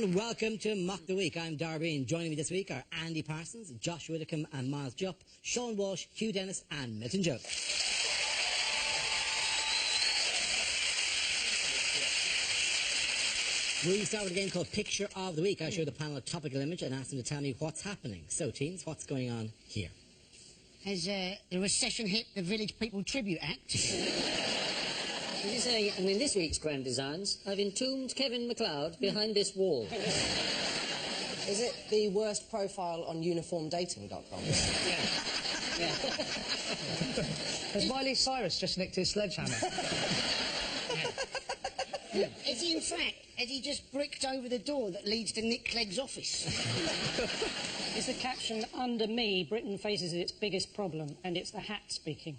and welcome to Mock the Week. I'm Darby, and joining me this week are Andy Parsons, Josh Widdicombe and Miles Jupp, Sean Walsh, Hugh Dennis and Milton Joe. We start with a game called Picture of the Week. I show the panel a topical image and ask them to tell me what's happening. So, teens, what's going on here? Has the recession hit the Village People Tribute Act? Did you say, and in this week's Grand Designs, I've entombed Kevin MacLeod behind this wall. Is it the worst profile on uniformdating.com? Yeah. Has Miley Cyrus just nicked his sledgehammer? Has he, in fact, has he just bricked over the door that leads to Nick Clegg's office? Is the caption, under me, Britain faces its biggest problem, and it's the hat speaking?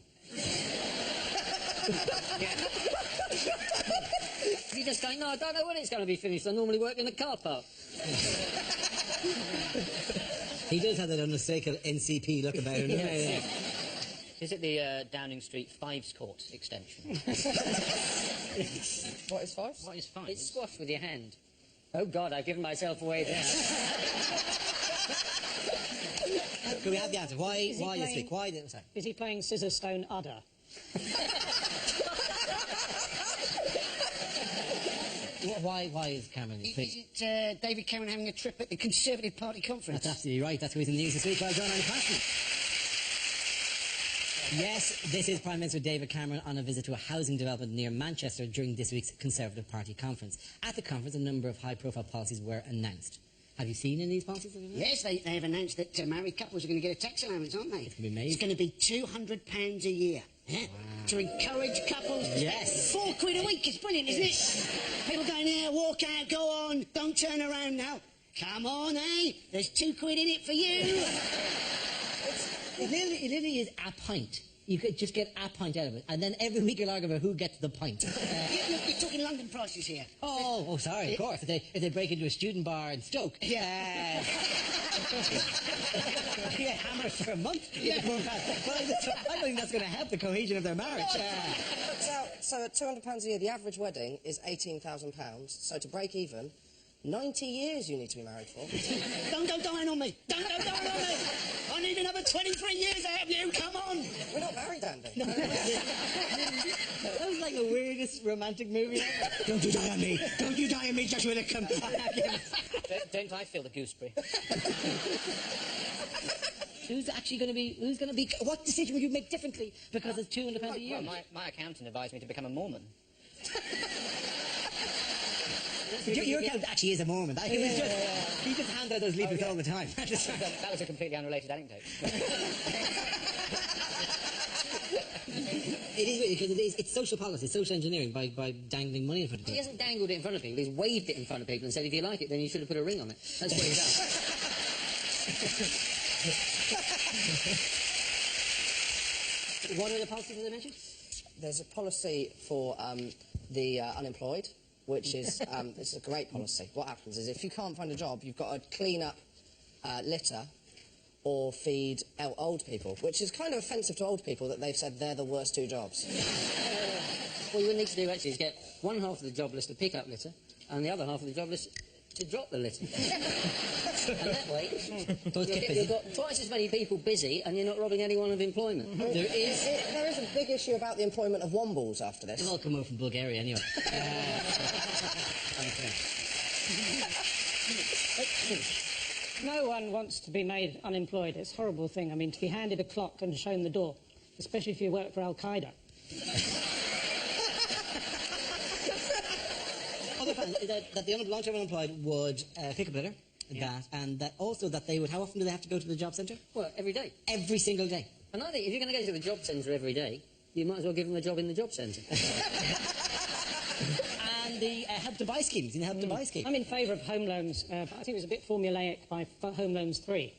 You're just going, no, I don't know when it's going to be finished. I normally work in the car park. He does have that unmistakable NCP look about him. Yeah. Is it the Downing Street Fives Court extension? What is Fives? What is Fives? It's squash with your hand. Oh, God, I've given myself away there. Can we have the answer? Why this week? Why? Sorry. Is he playing Scissor Stone Udder? Why is Cameron? Is it David Cameron having a trip at the Conservative Party conference? That's absolutely right. That's who's in the news this week. Well done, Andy Parsons. Yes, this is Prime Minister David Cameron on a visit to a housing development near Manchester during this week's Conservative Party conference. At the conference, a number of high-profile policies were announced. Have you seen any of these policies? Yes, they've announced that married couples are going to get a tax allowance, aren't they? It's going to be made. It's going to be £200 a year. Yeah? Wow. To encourage couples. Yes. £4 a week. It's brilliant, isn't it? People going there, walk out, go on, don't turn around now. Come on, eh? There's £2 in it for you. It literally is a pint. You could just get a pint out of it, and then every week you'll argue about who gets the pint. You're talking London prices here. Oh, sorry, of course. If they break into a student bar in Stoke, yeah, hammers for a month. Yeah. Well, I don't think that's going to help the cohesion of their marriage. So at £200 a year, the average wedding is £18,000. So to break even, 90 years you need to be married for. Don't go dying on me. Don't go dying on me. I need another 23 years out of you. Come on. We're not married, Andy. No. That was like the weirdest romantic movie ever. Don't you die on me. Don't you die on me, Josh Widdicombe. Don't I feel the gooseberry? Who's going to be, what decision would you make differently because it's £200 a year? Well, my accountant advised me to become a Mormon. Your accountant actually is a Mormon. He just hands out those leaflets all the time. That was a completely unrelated anecdote. It is weird because it's social policy, social engineering by dangling money in front of people. He hasn't dangled it in front of people, he's waved it in front of people and said, if you like it, then you should have put a ring on it. That's what he's done. What are the policies that I mentioned? There's a policy for the unemployed, which is it's a great policy. What happens is if you can't find a job, you've got to clean up litter or feed old people, which is kind of offensive to old people that they've said they're the worst two jobs. What you would need to do actually is get one half of the job list to pick up litter and the other half of the job list to drop the litter. And that way, you've got twice as many people busy and you're not robbing anyone of employment. There is a big issue about the employment of wombles after this. They'll all come over from Bulgaria anyway. No one wants to be made unemployed. It's a horrible thing. I mean, to be handed a clock and shown the door, especially if you work for Al-Qaeda. That the long-term unemployed would pick up litter, and that also that they would. How often do they have to go to the job centre? Well, every day. Every single day. And I think if you're going to go to the job centre every day, you might as well give them a job in the job centre. And the Help to Buy schemes. Help to Buy scheme. I'm in favour of home loans, but I think it was a bit formulaic by Home Loans 3.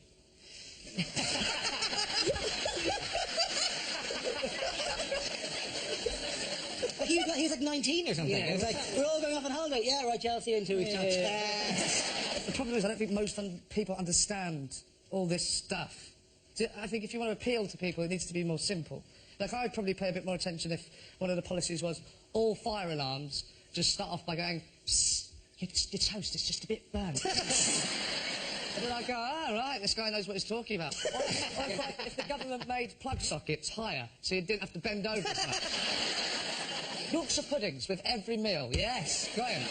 He was like 19 or something. It was like, we're all going off on holiday. Yeah, right, yeah, I'll see you in 2 weeks. The problem is I don't think most people understand all this stuff. I think if you want to appeal to people, it needs to be more simple. Like, I'd probably pay a bit more attention if one of the policies was all fire alarms just start off by going psst, Your toast is just a bit burnt. And then I go, right, this guy knows what he's talking about. Or if the government made plug sockets higher, so you didn't have to bend over as much. Yorkshire puddings with every meal, yes, Graham.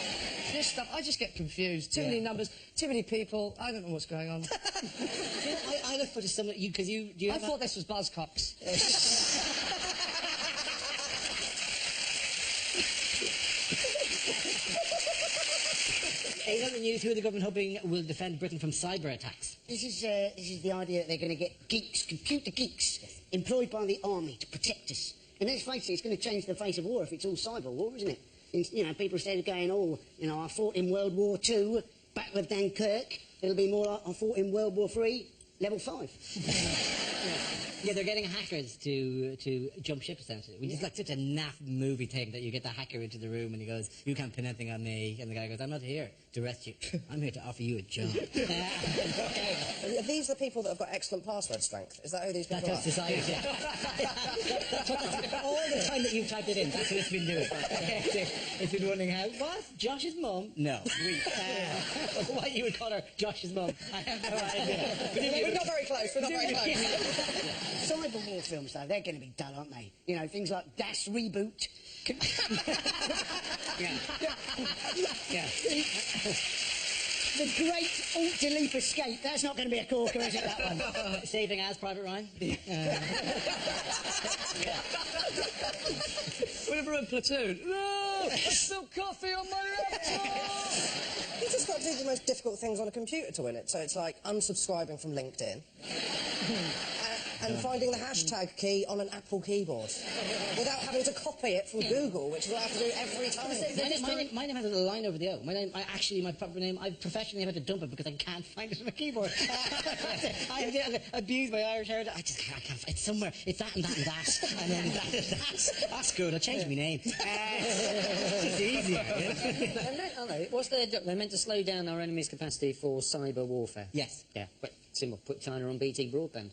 This stuff, I just get confused. Too many numbers, too many people, I don't know what's going on. I look for some you, because you... I thought this was Buzzcocks. In other news, who are the government hoping will defend Britain from cyber attacks? This is the idea that they're going to get geeks, computer geeks, employed by the army to protect us. And let's face it, it's going to change the face of war if it's all cyber war, isn't it? You know, people instead of going, I fought in World War II, Battle of Dunkirk, it'll be more like I fought in World War III, level 5. Yeah, they're getting hackers to jump ship, essentially. Which is like such a naff movie thing that you get the hacker into the room and he goes, you can't pin anything on me. And the guy goes, I'm not here to arrest you. I'm here to offer you a job. Are these the people that have got excellent password strength? Is that who these people That's are? society, yeah. All the time that you've typed it in, that's what it's been doing. It's been wondering how, what? Josh's mum? No. Why you would call her Josh's mum? I have no idea. We're not very close, we're not very close. Cyber war films, though, they're going to be dull, aren't they? You know, things like Das Reboot. The Great Alt-Delete Escape. That's not going to be a corker, is it, that one? Saving as Private Ryan? Whenever in Platoon, no! There's still coffee on my laptop! You just got to do the most difficult things on a computer to win it. So it's like unsubscribing from LinkedIn. And finding the hashtag key on an Apple keyboard without having to copy it from Google, which is what I have to do every time. My name has a line over the O. My proper name, I professionally have had to dump it because I can't find it on my keyboard. I have to abuse my Irish heritage. I can't. It's somewhere. It's that and that and that. And then that and that. That's good. I'll change my name. It's easier. They're meant to slow down our enemy's capacity for cyber warfare. Yes. Yeah, but simple. Put China on BT broadband.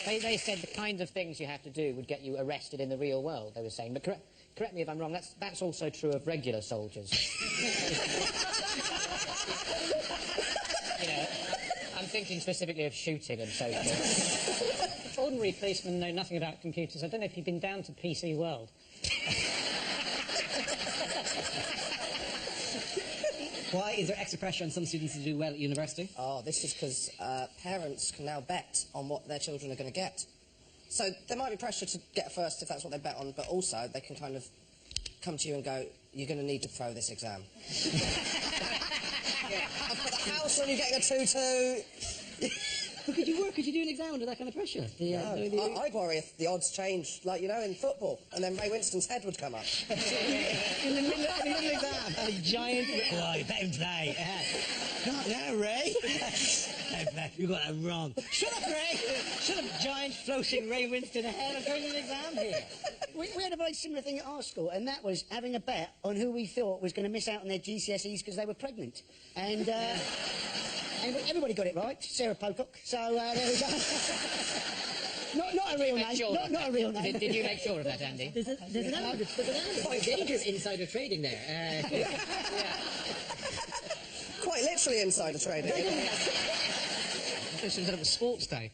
They said the kind of things you have to do would get you arrested in the real world, they were saying. But correct me if I'm wrong, that's also true of regular soldiers. You know, I'm thinking specifically of shooting and so forth. Ordinary policemen know nothing about computers. I don't know if you've been down to PC World. Why is there extra pressure on some students to do well at university? Oh, this is because parents can now bet on what their children are going to get. So there might be pressure to get first if that's what they bet on, but also they can kind of come to you and go, you're going to need to throw this exam. I've got the house on you getting a 2-2. But could you work? Could you do an exam under that kind of pressure? I'd worry if the odds changed, like, you know, in football, and then Ray Winston's head would come up. in the middle of the exam, a giant... Oh, you better play. Not now, Ray. You got that wrong. Shut up, Ray. Shut up, giant floating Ray Winston ahead. I'm going to an exam here. We had a very similar thing at our school, and that was having a bet on who we thought was going to miss out on their GCSEs because they were pregnant. And everybody got it right, Sarah Pocock. So there we go. Not a real name. Not a real name. Did you make sure of that, Andy? There's an element of quite dangerous insider trading there. Quite literally insider trading. This was sports day.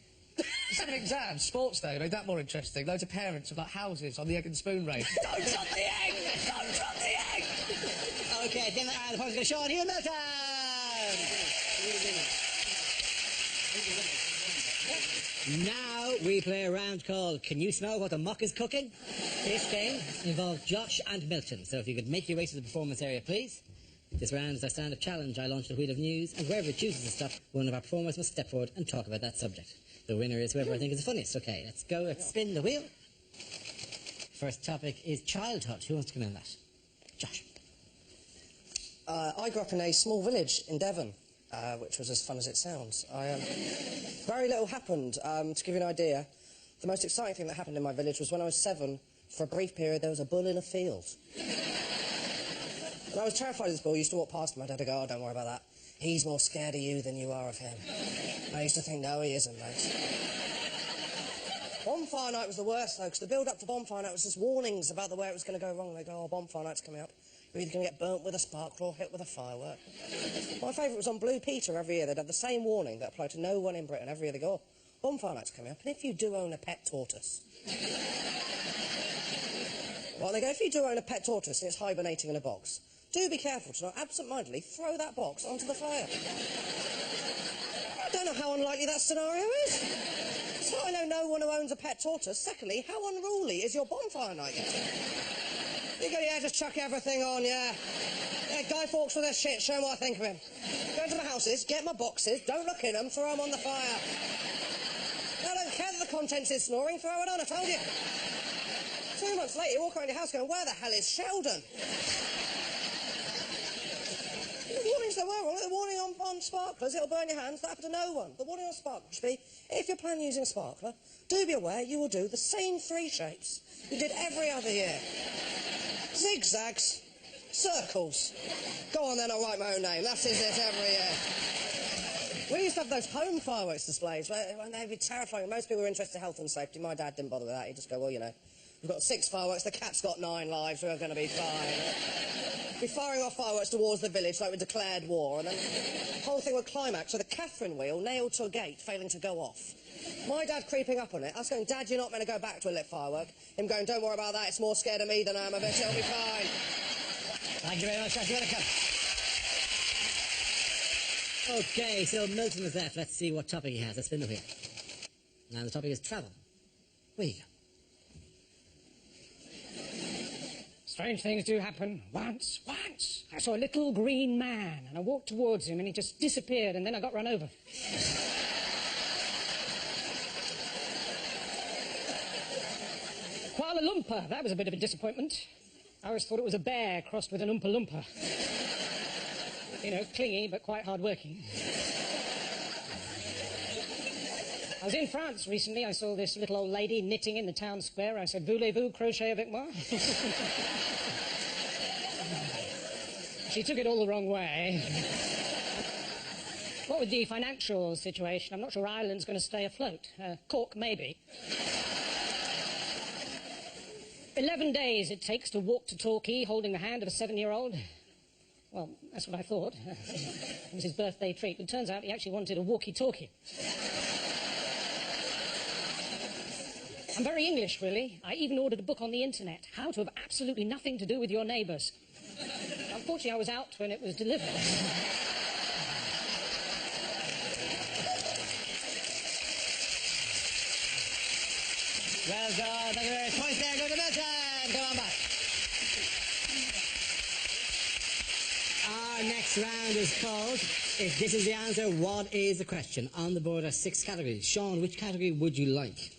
Instead of exams, sports day made that more interesting. Loads of parents have got houses on the egg and spoon race. Don't drop the egg! Don't drop the egg! Okay, dinner and the horse go Sean here, Milton! Now we play a round called Can You Smell What the Muck is Cooking? This game involves Josh and Milton, so if you could make your way to the performance area, please. This round is our stand-up challenge. I launch the wheel of news, and whoever chooses the stuff, one of our performers must step forward and talk about that subject. The winner is whoever I think is the funniest. Okay, let's go. Let's spin the wheel. First topic is childhood. Who wants to come in on that? Josh. I grew up in a small village in Devon, which was as fun as it sounds. Very little happened. To give you an idea, the most exciting thing that happened in my village was when I was 7, for a brief period, there was a bull in a field. And I was terrified of this bull. I used to walk past him. My dad would go, oh, don't worry about that. He's more scared of you than you are of him. I used to think, no, he isn't, mate. Bonfire night was the worst, though, because the build-up to bonfire night was just warnings about the way it was going to go wrong. They go, oh, bonfire night's coming up. You're either going to get burnt with a sparkler or hit with a firework. My favourite was on Blue Peter every year. They'd have the same warning that applied to no one in Britain. Every year they go, oh, bonfire night's coming up, and if you do own a pet tortoise... Well, they go, if you do own a pet tortoise and it's hibernating in a box, do be careful to not absent-mindedly throw that box onto the fire. I don't know how unlikely that scenario is. So I know no one who owns a pet tortoise. Secondly, how unruly is your bonfire night? You go, yeah, just chuck everything on, yeah. Yeah, Guy Fawkes with their shit, show him what I think of him. Go into my houses, get my boxes, don't look in them, throw them on the fire. I don't care that the contents is snoring, throw it on, I told you. 2 months later, you walk around your house going, where the hell is Sheldon? The warnings there were wrong. The warning on sparklers, it'll burn your hands. That happened to no one. The warning on sparklers should be, if you're planning using a sparkler, do be aware you will do the same 3 shapes you did every other year. Zigzags, circles. Go on then, I'll write my own name. That is it every year. We used to have those home fireworks displays where they'd be terrifying. Most people were interested in health and safety. My dad didn't bother with that. He'd just go, well, you know, we've got 6 fireworks, the cat's got 9 lives, we're going to be fine. We're firing off fireworks towards the village like we declared war, and then the whole thing would climax with a Catherine wheel nailed to a gate failing to go off. My dad creeping up on it, us going, Dad, you're not meant to go back to a lit firework. Him going, don't worry about that, it's more scared of me than I am of it, it'll be fine. Thank you very much, Dr. Whittaker. OK, so Milton is left. Let's see what topic he has. Let's spin the wheel. Now the topic is travel. Where you go? Strange things do happen. Once, I saw a little green man, and I walked towards him, and he just disappeared, and then I got run over. Kuala Lumpur, that was a bit of a disappointment. I always thought it was a bear crossed with an Oompa Loompa. You know, clingy, but quite hard-working. I was in France recently. I saw this little old lady knitting in the town square. I said, voulez-vous crochet avec moi? She took it all the wrong way. What with the financial situation, I'm not sure Ireland's going to stay afloat. Cork, maybe. 11 days it takes to walk to Torquay holding the hand of a 7-year-old. Well, that's what I thought. It was his birthday treat. But it turns out he actually wanted a walkie-talkie. I'm very English, really. I even ordered a book on the internet, How to Have Absolutely Nothing to Do with Your Neighbours. Unfortunately, I was out when it was delivered. Well done. Thank you very much. Points there. Go to Milton. Come on back. Our next round is called, if this is the answer, what is the question? On the board are 6 categories. Sean, which category would you like?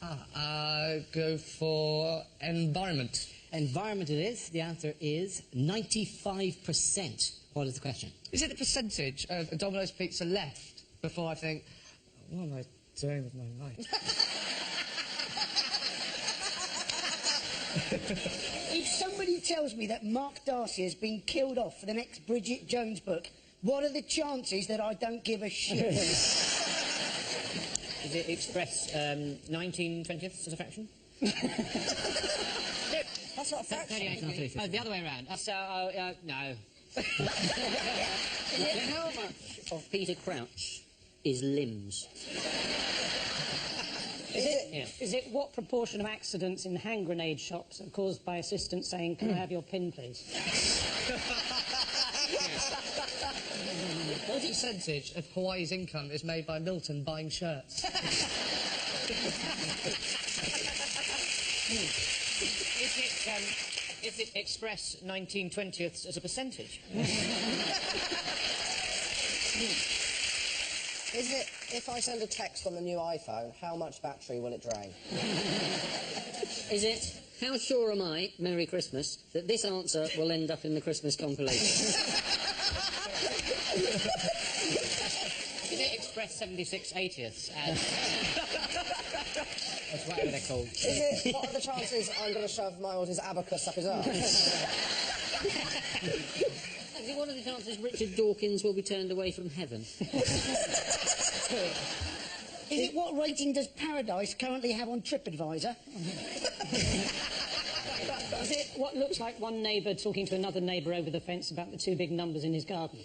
Go for environment. Environment it is. The answer is 95%. What is the question? Is it the percentage of a Domino's pizza left before I think, what am I doing with my life? If somebody tells me that Mark Darcy has been killed off for the next Bridget Jones book, what are the chances that I don't give a shit? Does it express 19/20ths as a fraction? That's not a fraction. Oh, the other way around. No. How much of Peter Crouch is limbs? Is it what proportion of accidents in hand grenade shops are caused by assistants saying, can I have your pin, please? What percentage of Hawaii's income is made by Milton buying shirts? Is it express 19/20ths as a percentage? Is it, if I send a text on the new iPhone, how much battery will it drain? Is it, how sure am I, Merry Christmas, that this answer will end up in the Christmas compilation? Is it express 76/80ths as whatever they're called? Is it, what are the chances I'm going to shove my oldest abacus up his arse? Is it one of the chances Richard Dawkins will be turned away from heaven? Is it what rating does Paradise currently have on TripAdvisor? Is it what looks like one neighbour talking to another neighbour over the fence about the two big numbers in his garden?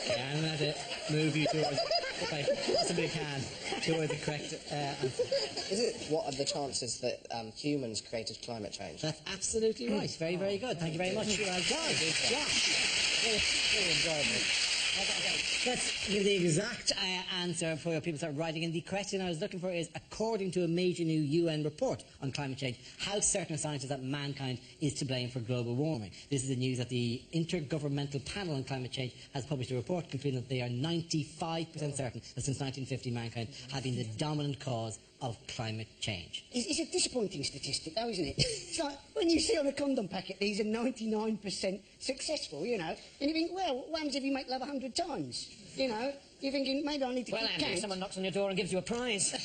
Yeah, and that's it. Move you towards, possibly can, towards the correct answer. Is it what are the chances that humans created climate change? That's absolutely right. Very, very good. Thank you very much. Well done. Very enjoyable. Let's give the exact answer before people start writing in. The question I was looking for is, according to a major new UN report on climate change, how certain are scientists that mankind is to blame for global warming? This is the news that the Intergovernmental Panel on Climate Change has published a report concluding that they are 95% certain that since 1950 mankind have been the dominant cause of climate change. It's a disappointing statistic, though, isn't it? It's like when you see on a condom packet these are 99% successful, you know, and you think, well, what happens if you make love 100 times? You know, you're thinking, maybe I need to Well, keep Andy, count. if someone knocks on your door and gives you a prize. Are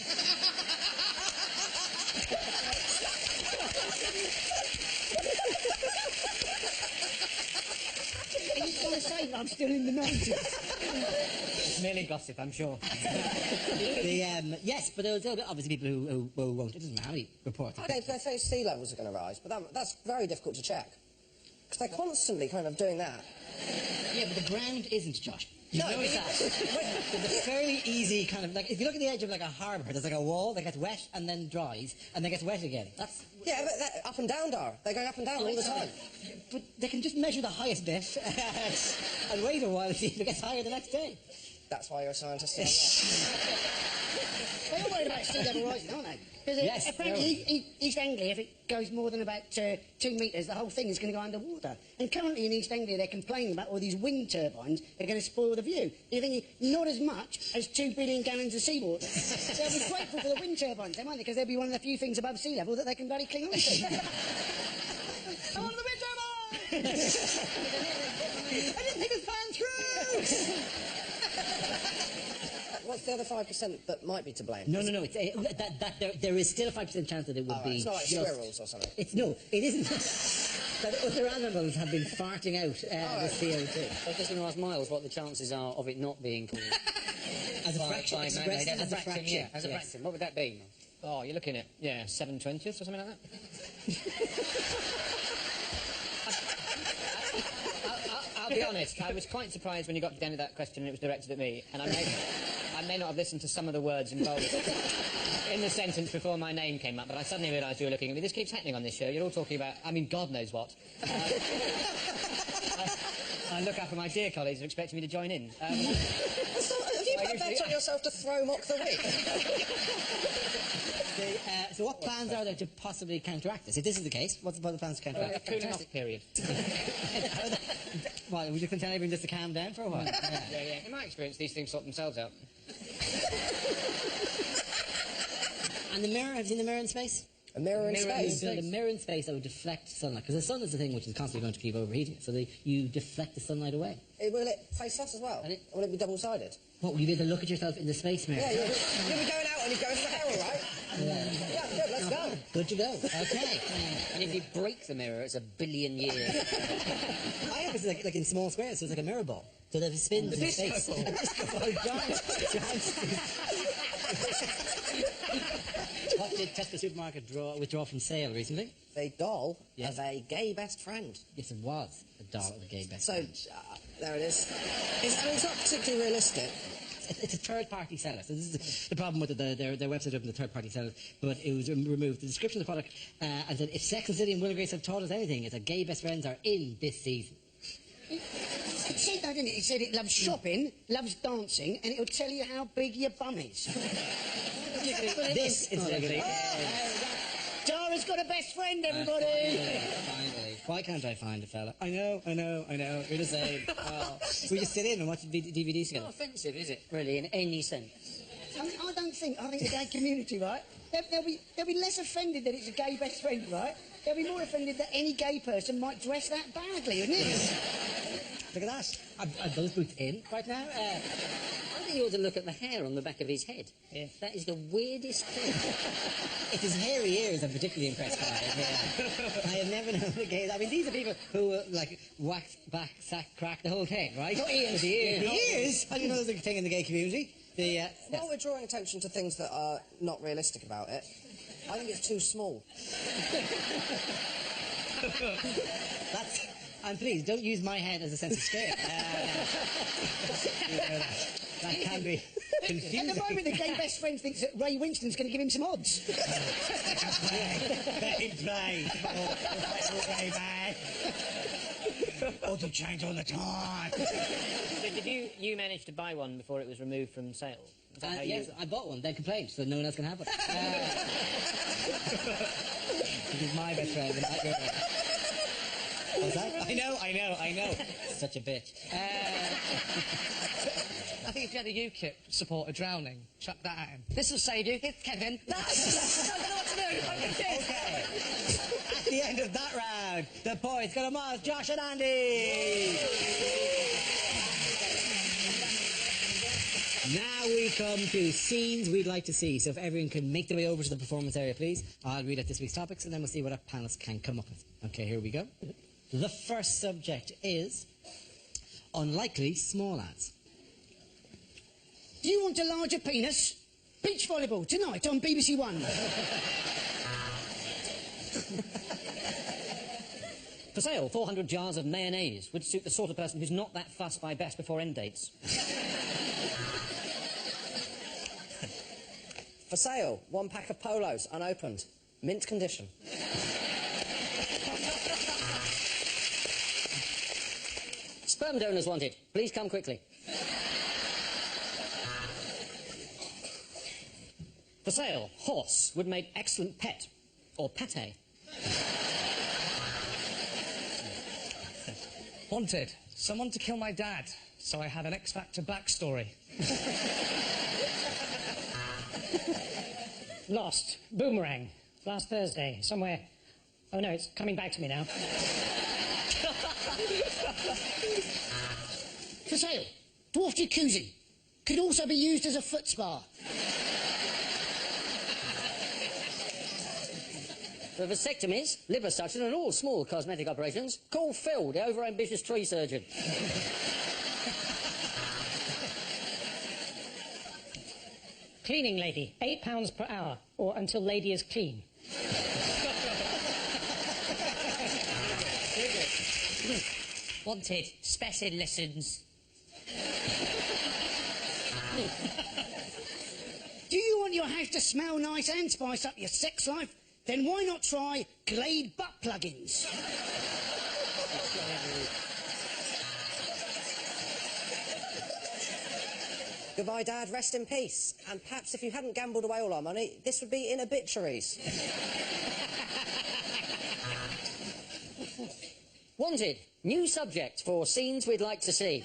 you trying to say that I'm still in the 90s? It's merely gossip, I'm sure. Yes, but there's obviously people who won't. It doesn't matter how many reports. They say sea levels are going to rise, but that's very difficult to check. Because they're constantly kind of doing that. Yeah, but the ground isn't, Josh. You No, notice that? It's a fairly easy kind of, like, if you look at the edge of like a harbour, there's like a wall that gets wet and then dries and then gets wet again. That's... Yeah, but they're up and down, Dar. They're going up and down all the time. But they can just measure the highest bit and wait a while and see if it gets higher the next day. That's why you're a scientist. They're all worried about sea level rising, aren't they? Because Yes, apparently East Anglia, if it goes more than about 2 metres, the whole thing is going to go underwater. And currently in East Anglia, they're complaining about all these wind turbines that are going to spoil the view. You're thinking, not as much as 2 billion gallons of seawater. They'll be grateful for the wind turbines, won't they? Because they'll be one of the few things above sea level that they can bloody cling on to. I want the wind turbine! I didn't think it fan through! What's the other 5% that might be to blame? No. There is still a 5% chance that it would be. It's not like just- squirrels or something. No, it isn't. That other animals have been farting out the CO2. I was just going to ask Miles what the chances are of it not being called. As a fraction. As a fraction, yeah. As a yes. fraction. What would that be? Oh, you're looking at, 7/20ths or something like that? I'll be honest, I was quite surprised when you got to the end of that question and it was directed at me, and I may not have listened to some of the words involved in the sentence before my name came up, but I suddenly realised you were looking at me. This keeps happening on this show. You're all talking about, God knows what. I look up at my dear colleagues who are expecting me to join in. Have you put that on yourself to throw mock the week? So what plans are there to possibly counteract this? If this is the case, what are the plans to counteract A cooling off period. Well, would you tell everyone just to calm down for a while? Yeah. In my experience, these things sort themselves out. And the mirror, have you seen the mirror in space? A mirror in space? You build a mirror in space that would deflect sunlight, because the sun is the thing which is constantly going to keep overheating it, so you deflect the sunlight away. Will it face us as well? Will it be double-sided? What, will you be able to look at yourself in the space mirror? Yeah, you'll be going out and you're going to the Herald, right? Yeah, good, let's go. Good to go. Okay. And if you break the mirror, it's 1 billion years. I have it like in small squares, so it's like a mirror ball. So that it spins in space. A disco ball. Giant. What did Tesco supermarket withdraw from sale recently? The doll Yes. of a gay best friend. Yes, it was a doll of a gay best So, friend. there it is. It's not particularly realistic. It's a third-party seller. So this is the problem with it. Their website opened to third-party sellers, but it was removed. The description of the product and said, if Sex and the City and Will and Grace have taught us anything, it's that gay best friends are in this season. It said that, didn't it? It said it loves shopping, loves dancing, and it'll tell you how big your bum is. This is Tara's got a best friend, everybody! Finally. Why can't I find a fella? I know. You're the same. Oh. We just sit in and watch DVDs It's together. not offensive, is it, really, in any sense? I think the gay community, right? They'll be less offended that it's a gay best friend, right? They'll be more offended that any gay person might dress that badly, wouldn't it? Look at that. Are those boots in right now? think you ought to look at the hair on the back of his head. Yeah. That is the weirdest thing. It's his hairy ears I'm particularly impressed by. Yeah. I have never known the case. I mean, these are people who like wax, back, sack, crack, the whole thing, right? Got ears. The ears. Yeah. The ears? I didn't know there was a thing in the gay community. While we're drawing attention to things that are not realistic about it, I think it's too small. That's... And please, don't use my head as a sense of scale. That can be confusing. At the moment, the gay best friend thinks that Ray Winston's going to give him some odds. Let him play. Ray, man. Odds will change all the time. So did you manage to buy one before it was removed from sale? Is that how Yes, I bought one, then complained, so no one else can have it. This is my best friend, and not your best. What's that? I know. Such a bitch. I think if you had a UKIP supporter drowning, chuck that at him. This will save you. It's Kevin. No, I don't know what to do. I'm confused. Okay. At the end of that round, the points go to Miles, Josh and Andy. Now we come to scenes we'd like to see. So if everyone can make their way over to the performance area, please. I'll read out this week's topics and then we'll see what our panelists can come up with. Okay, here we go. The first subject is unlikely small lads. Do you want a larger penis? Beach volleyball tonight on BBC One. For sale, 400 jars of mayonnaise would suit the sort of person who's not that fussed by best before end dates. For sale, 1 pack of polos, unopened. Mint condition. Sperm donors wanted. Please come quickly. For sale, horse would make excellent pet. Or pate. Wanted. Someone to kill my dad, so I have an X Factor backstory. Lost. Boomerang. Last Thursday. Somewhere. Oh no, it's coming back to me now. For sale, dwarf jacuzzi. Could also be used as a foot spa. For vasectomies, liposuction and all small cosmetic operations, call Phil, the overambitious tree surgeon. Cleaning lady. £8 per hour. Or until lady is clean. Wanted. Special lessons. Do you want your house to smell nice and spice up your sex life? Then why not try Glade butt plugins? Goodbye, Dad. Rest in peace. And perhaps if you hadn't gambled away all our money, this would be in obituaries. Wanted. New subject for scenes we'd like to see.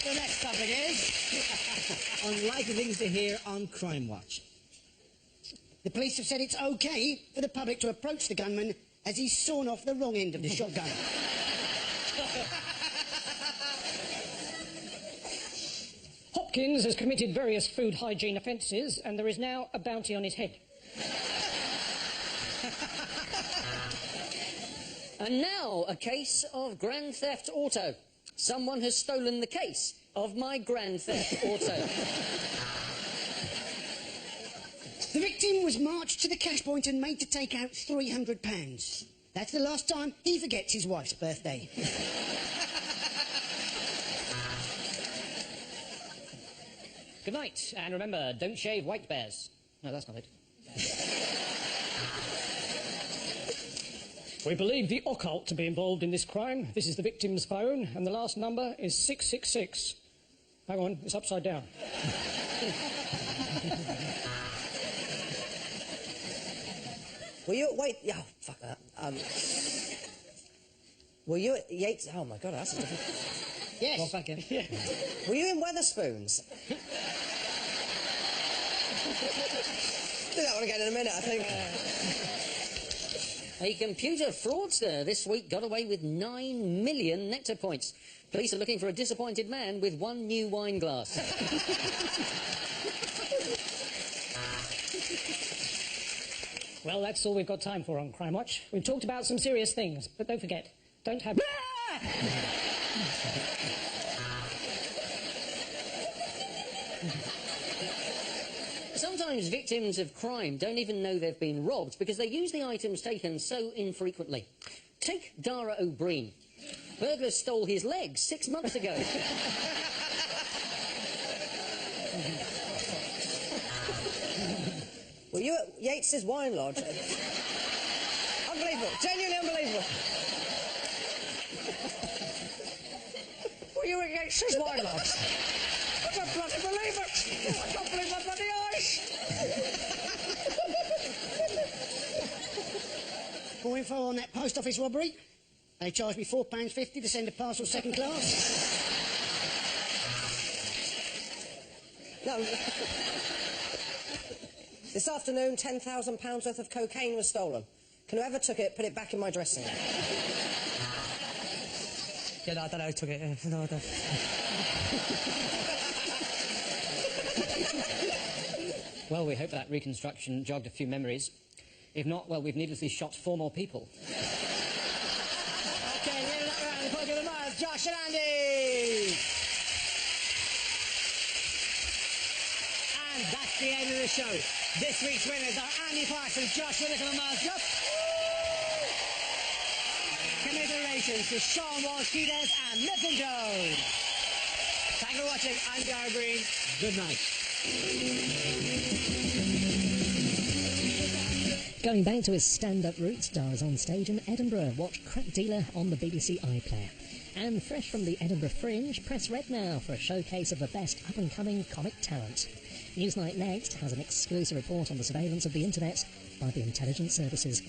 The next topic is... Unlikely things to hear on Crime Watch. The police have said it's OK for the public to approach the gunman as he's sawn off the wrong end of the shotgun. Hopkins has committed various food hygiene offences and there is now a bounty on his head. And now a case of Grand Theft Auto. Someone has stolen the case of my Grand Theft Auto. The victim was marched to the cash point and made to take out £300. That's the last time he forgets his wife's birthday. Good night, and remember, don't shave white bears. No, that's not it. We believe the occult to be involved in this crime. This is the victim's phone, and the last number is 666. Hang on, it's upside down. Were you... Wait... Oh, fuck that. Were you at Yates... Oh, my God, that's a different... Yes. Go back in. Were you in Weatherspoons? Do that one again in a minute, I think. A computer fraudster this week got away with 9 million nectar points. Police are looking for a disappointed man with one new wine glass. Well, that's all we've got time for on Crime Watch. We've talked about some serious things, but don't forget, don't have... Sometimes victims of crime don't even know they've been robbed because they use the items taken so infrequently. Take Dara O'Brien. Burglars stole his legs 6 months ago. Were you at Yates's Wine Lodge? Unbelievable. Genuinely unbelievable. Were you at Yates's Wine Lodge? I can't bloody believe it! I can't believe my bloody eyes! More info on that post office robbery. They charged me £4.50 to send a parcel second class. No. This afternoon, £10,000 worth of cocaine was stolen. Can whoever took it put it back in my dressing? Yeah, no, I don't know who took it. No, I don't. Well, we hope that reconstruction jogged a few memories. If not, well, we've needlessly shot 4 more people. Okay, give it up round the pocket of Mars, Josh and Andy! And that's the end of the show. This week's winners are Andy Parsons, Josh Whittaker and Mars Duff. Commiserations to Sean Walsh-Kedes and Milton Jones. Thanks for watching. I'm Dara Breen. Good night. Going back to his stand-up roots, Dara's on stage in Edinburgh. Watch Crack Dealer on the BBC iPlayer. And fresh from the Edinburgh Fringe, press red now for a showcase of the best up-and-coming comic talent. Newsnight Next has an exclusive report on the surveillance of the internet by the intelligence services.